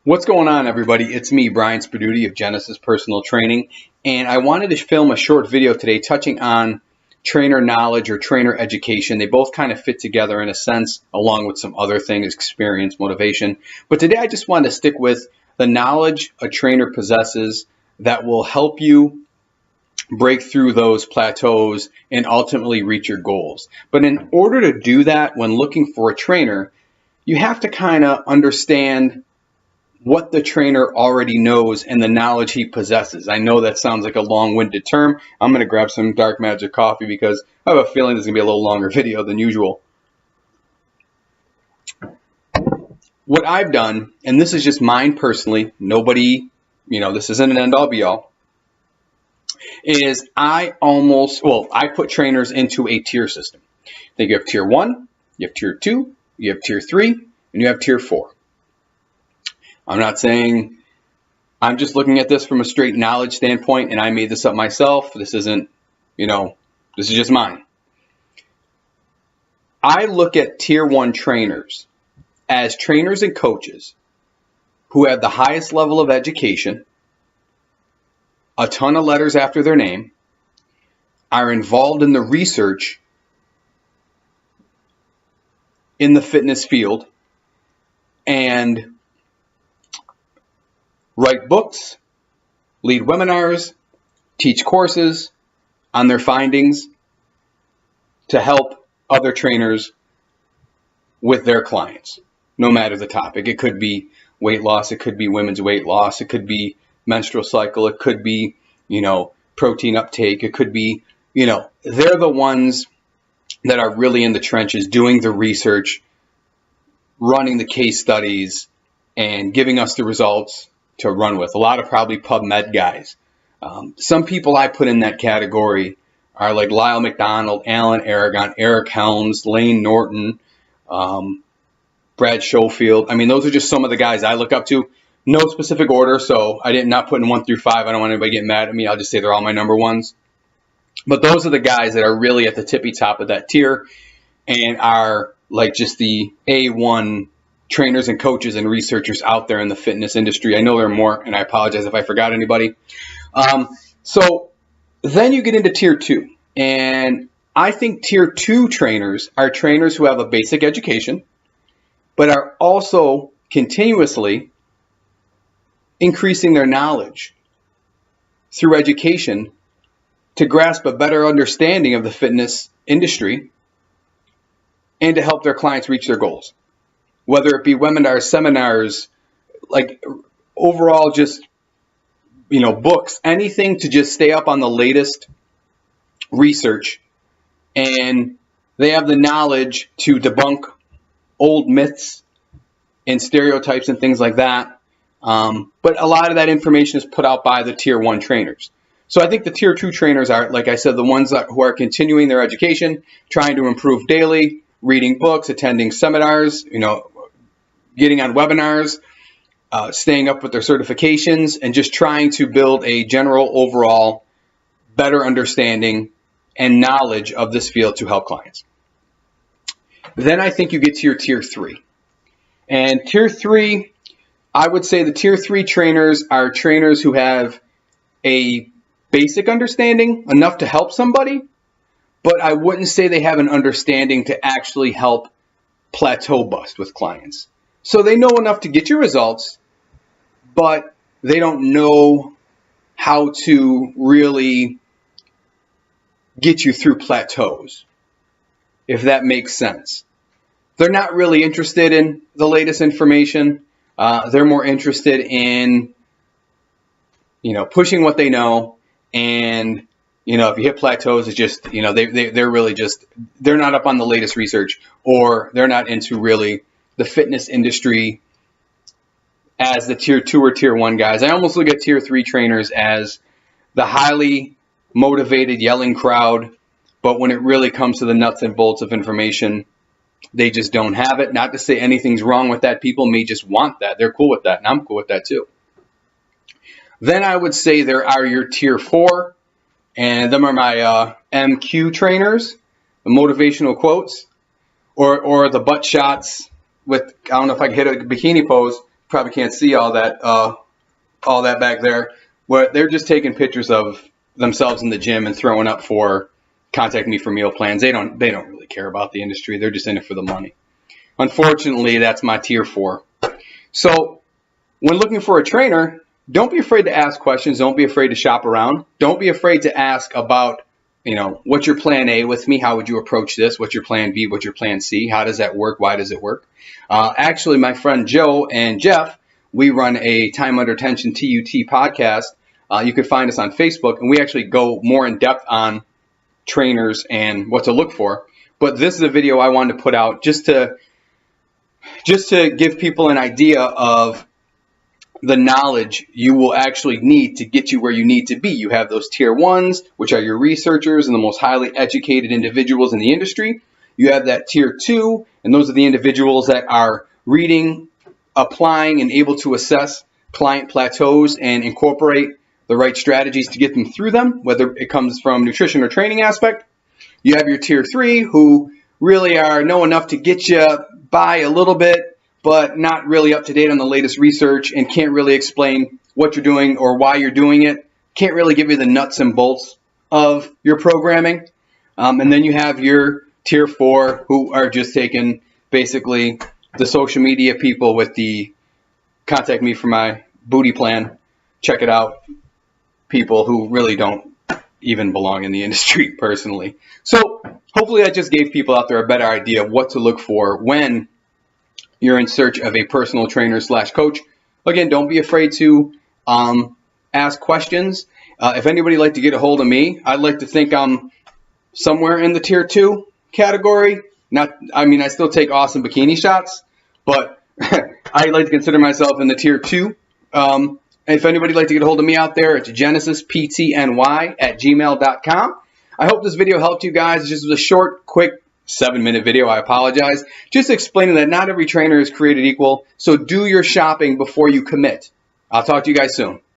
What's going on, everybody? It's me, Brian Spadudi of Genesis Personal Training, and I wanted to film a short video today touching on trainer knowledge or trainer education. They both kind of fit together in a sense, along with some other things, experience, motivation. But today I just wanted to stick with the knowledge a trainer possesses that will help you break through those plateaus and ultimately reach your goals. But in order to do that, when looking for a trainer, you have to kind of understand what the trainer already knows and the knowledge he possesses. I know that sounds like a long-winded term. I'm going to grab some Dark Magic coffee because I have a feeling this is going to be a little longer video than usual. What I've done, and this is just mine personally, nobody, this isn't an end-all be-all, is I put trainers into a tier system. I think you have tier 1, you have tier 2, you have tier 3, and you have tier 4. I'm not saying, I'm just looking at this from a straight knowledge standpoint, and I made this up myself. This isn't, this is just mine. I look at tier 1 trainers as trainers and coaches who have the highest level of education, a ton of letters after their name, are involved in the research in the fitness field, and write books, lead webinars, teach courses on their findings to help other trainers with their clients, no matter the topic. It could be weight loss, it could be women's weight loss, it could be menstrual cycle, it could be, protein uptake, it could be, they're the ones that are really in the trenches doing the research, running the case studies, and giving us the results to run with. A lot of probably PubMed guys. Some people I put in that category are like Lyle McDonald, Alan Aragon, Eric Helms, Lane Norton, Brad Schofield. I mean, those are just some of the guys I look up to. No specific order, so I did not put in 1 through 5. I don't want anybody getting mad at me. I'll just say they're all my number ones. But those are the guys that are really at the tippy top of that tier and are like just the A1 trainers and coaches and researchers out there in the fitness industry. I know there are more, and I apologize if I forgot anybody. So then you get into tier 2, and I think tier 2 trainers are trainers who have a basic education, but are also continuously increasing their knowledge through education to grasp a better understanding of the fitness industry and to help their clients reach their goals. Whether it be webinars, seminars, like overall just, books, anything to just stay up on the latest research. And they have the knowledge to debunk old myths and stereotypes and things like that. But a lot of that information is put out by the tier 1 trainers. So I think the tier 2 trainers are, like I said, the ones who are continuing their education, trying to improve daily, reading books, attending seminars, getting on webinars, staying up with their certifications, and just trying to build a general overall better understanding and knowledge of this field to help clients. Then I think you get to your tier 3. And tier 3, I would say the tier 3 trainers are trainers who have a basic understanding, enough to help somebody, but I wouldn't say they have an understanding to actually help plateau bust with clients. So they know enough to get your results, but they don't know how to really get you through plateaus, if that makes sense. They're not really interested in the latest information. They're more interested in, pushing what they know. And, if you hit plateaus, it's just, they're really just, they're not up on the latest research, or they're not into really the fitness industry as the tier 2 or tier 1 guys. I almost look at tier 3 trainers as the highly motivated yelling crowd, but when it really comes to the nuts and bolts of information, they just don't have it. Not to say anything's wrong with that. People may just want that. They're cool with that, and I'm cool with that too. Then I would say there are your tier 4, and them are my MQ trainers, the motivational quotes, or the butt shots with, I don't know if I can hit a bikini pose, probably can't see all that back there, where they're just taking pictures of themselves in the gym and throwing up for contact me for meal plans. They don't really care about the industry. They're just in it for the money. Unfortunately, that's my tier 4. So when looking for a trainer, don't be afraid to ask questions. Don't be afraid to shop around. Don't be afraid to ask about, what's your plan A with me? How would you approach this? What's your plan B? What's your plan C? How does that work? Why does it work? Actually, my friend Joe and Jeff, we run a Time Under Tension TUT podcast. You can find us on Facebook, and we actually go more in depth on trainers and what to look for. But this is a video I wanted to put out just to give people an idea of the knowledge you will actually need to get you where you need to be. You have those tier 1s, which are your researchers and the most highly educated individuals in the industry. You have that tier 2, and those are the individuals that are reading, applying, and able to assess client plateaus and incorporate the right strategies to get them through them, whether it comes from nutrition or training aspect. You have your tier 3, who really know enough to get you by a little bit, but not really up to date on the latest research and can't really explain what you're doing or why you're doing it. Can't really give you the nuts and bolts of your programming. And then you have your tier 4, who are just taking basically the social media people with the contact me for my booty plan, check it out, people who really don't even belong in the industry personally. So hopefully that just gave people out there a better idea of what to look for when you're in search of a personal trainer / coach. Again, don't be afraid to ask questions. If anybody would like to get a hold of me, I'd like to think I'm somewhere in the tier 2 category. I still take awesome bikini shots, but I like to consider myself in the tier 2. If anybody would like to get a hold of me out there, it's genesisptny@gmail.com. I hope this video helped you guys. It just was a short, quick 7-minute video. I apologize. Just explaining that not every trainer is created equal. So do your shopping before you commit. I'll talk to you guys soon.